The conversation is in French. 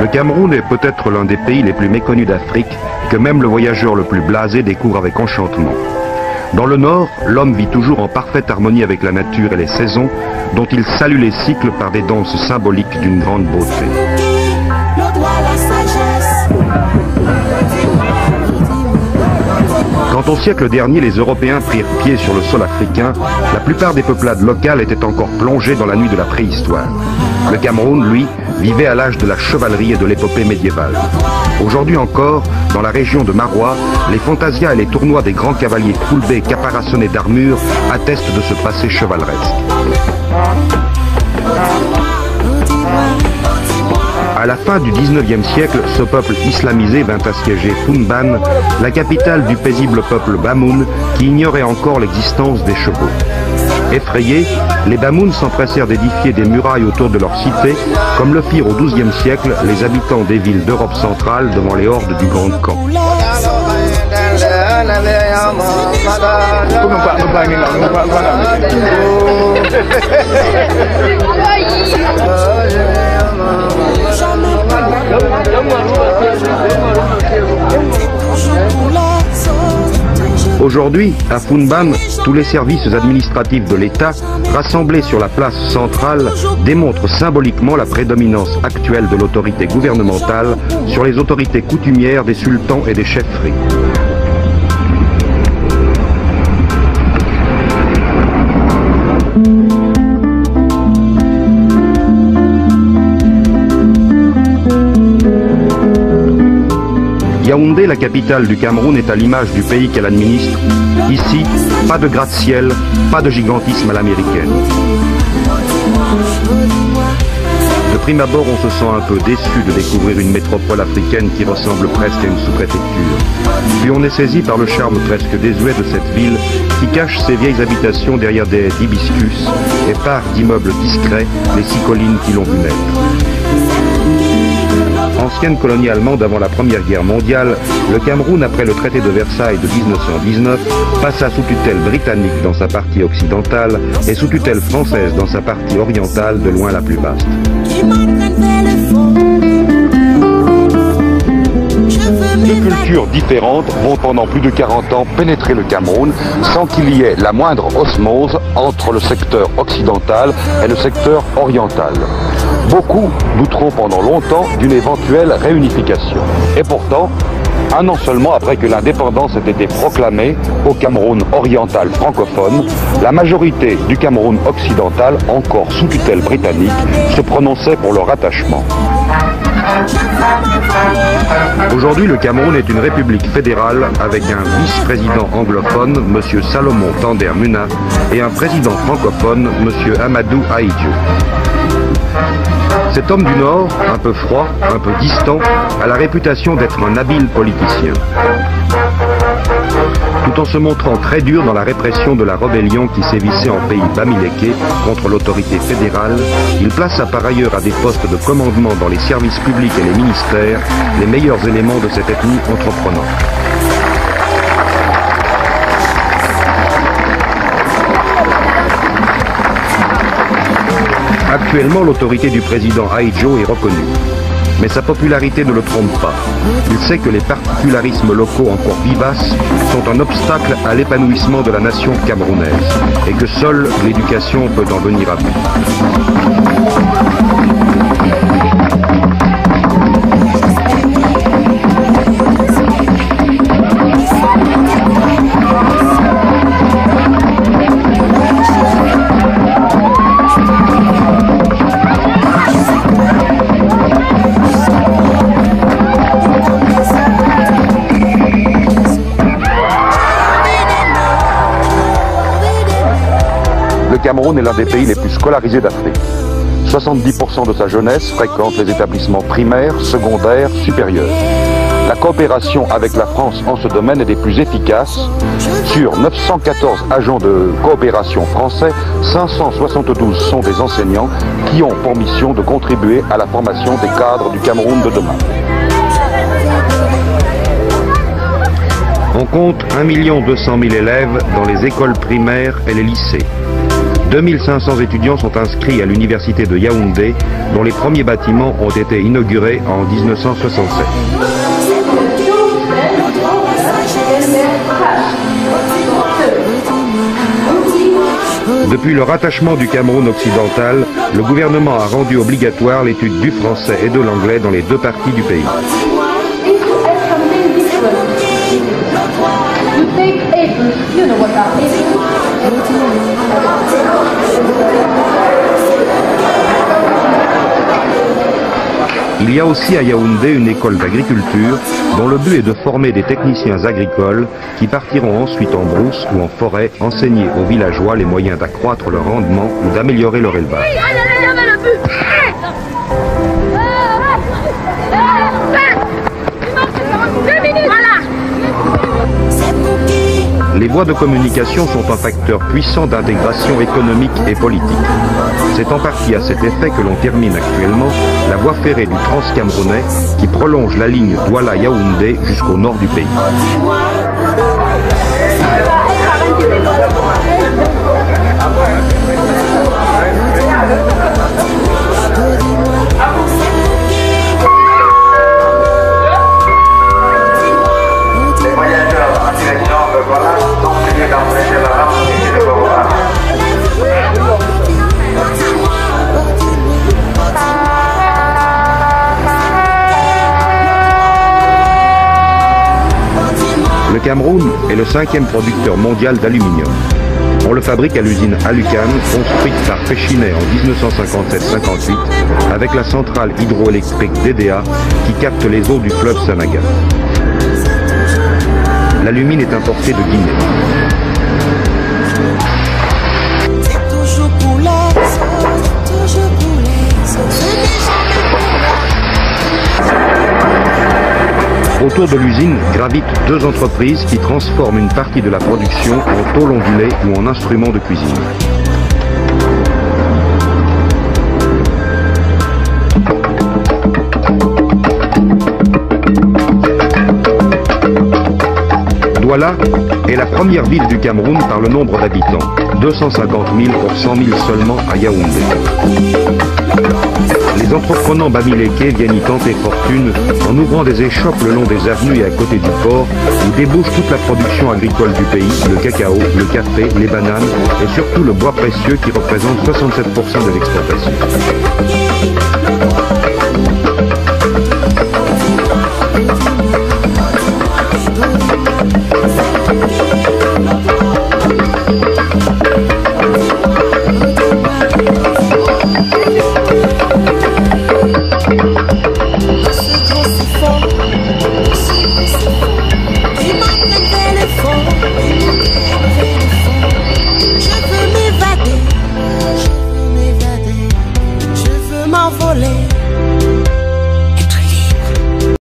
Le Cameroun est peut-être l'un des pays les plus méconnus d'Afrique, que même le voyageur le plus blasé découvre avec enchantement. Dans le nord, l'homme vit toujours en parfaite harmonie avec la nature et les saisons, dont il salue les cycles par des danses symboliques d'une grande beauté. Quand au siècle dernier les Européens prirent pied sur le sol africain, la plupart des peuplades locales étaient encore plongées dans la nuit de la préhistoire. Le Cameroun, lui, vivait à l'âge de la chevalerie et de l'épopée médiévale. Aujourd'hui encore, dans la région de Marois, les fantasias et les tournois des grands cavaliers Foulbé caparaçonnés d'armure attestent de ce passé chevaleresque. À la fin du XIXe siècle, ce peuple islamisé vint assiéger Founban, la capitale du paisible peuple Bamoun, qui ignorait encore l'existence des chevaux. Effrayés, les Bamouns s'empressèrent d'édifier des murailles autour de leur cité, comme le firent au XIIe siècle les habitants des villes d'Europe centrale devant les hordes du Grand Khan. Aujourd'hui, à Founban, tous les services administratifs de l'État, rassemblés sur la place centrale, démontrent symboliquement la prédominance actuelle de l'autorité gouvernementale sur les autorités coutumières des sultans et des chefferies. Yaoundé, la capitale du Cameroun, est à l'image du pays qu'elle administre. Ici, pas de gratte-ciel, pas de gigantisme à l'américaine. De prime abord, on se sent un peu déçu de découvrir une métropole africaine qui ressemble presque à une sous-préfecture. Puis on est saisi par le charme presque désuet de cette ville qui cache ses vieilles habitations derrière des hibiscus et part d'immeubles discrets les 6 collines qui l'ont vu naître. Ancienne colonie allemande avant la Première Guerre mondiale, le Cameroun, après le traité de Versailles de 1919, passa sous tutelle britannique dans sa partie occidentale et sous tutelle française dans sa partie orientale, de loin la plus vaste. Deux cultures différentes vont pendant plus de 40 ans pénétrer le Cameroun sans qu'il y ait la moindre osmose entre le secteur occidental et le secteur oriental. Beaucoup douteront pendant longtemps d'une éventuelle réunification. Et pourtant, un an seulement après que l'indépendance ait été proclamée au Cameroun oriental francophone, la majorité du Cameroun occidental, encore sous tutelle britannique, se prononçait pour leur rattachement. Aujourd'hui, le Cameroun est une république fédérale avec un vice-président anglophone, M. Salomon Tander Muna, et un président francophone, M. Amadou Ahidjo. Cet homme du Nord, un peu froid, un peu distant, a la réputation d'être un habile politicien. Tout en se montrant très dur dans la répression de la rébellion qui sévissait en pays bamiléké contre l'autorité fédérale, il plaça par ailleurs à des postes de commandement dans les services publics et les ministères les meilleurs éléments de cette ethnie entreprenante. Actuellement, l'autorité du président Ahidjo est reconnue. Mais sa popularité ne le trompe pas. Il sait que les particularismes locaux encore vivaces sont un obstacle à l'épanouissement de la nation camerounaise et que seule l'éducation peut en venir à bout. Le Cameroun est l'un des pays les plus scolarisés d'Afrique. 70% de sa jeunesse fréquente les établissements primaires, secondaires, supérieurs. La coopération avec la France en ce domaine est des plus efficaces. Sur 914 agents de coopération français, 572 sont des enseignants qui ont pour mission de contribuer à la formation des cadres du Cameroun de demain. On compte 1 200 000 élèves dans les écoles primaires et les lycées. 2500 étudiants sont inscrits à l'université de Yaoundé, dont les premiers bâtiments ont été inaugurés en 1967. Depuis le rattachement du Cameroun occidental, le gouvernement a rendu obligatoire l'étude du français et de l'anglais dans les deux parties du pays. Il y a aussi à Yaoundé une école d'agriculture dont le but est de former des techniciens agricoles qui partiront ensuite en brousse ou en forêt enseigner aux villageois les moyens d'accroître leur rendement ou d'améliorer leur élevage. Les voies de communication sont un facteur puissant d'intégration économique et politique. C'est en partie à cet effet que l'on termine actuellement la voie ferrée du Trans-Camerounais qui prolonge la ligne Douala-Yaoundé jusqu'au nord du pays. Le Cameroun est le 5e producteur mondial d'aluminium. On le fabrique à l'usine Alucan, construite par Péchinet en 1957-58, avec la centrale hydroélectrique DDA qui capte les eaux du fleuve Sanaga. L'alumine est importé de Guinée. Autour de l'usine gravitent deux entreprises qui transforment une partie de la production en tôle ondulée ou en instruments de cuisine. Douala est la première ville du Cameroun par le nombre d'habitants, 250 000 pour 100 000 seulement à Yaoundé. Les entreprenants bamileke viennent y tenter fortune en ouvrant des échoppes le long des avenues et à côté du port où débouche toute la production agricole du pays, le cacao, le café, les bananes et surtout le bois précieux qui représente 67% de l'exportation.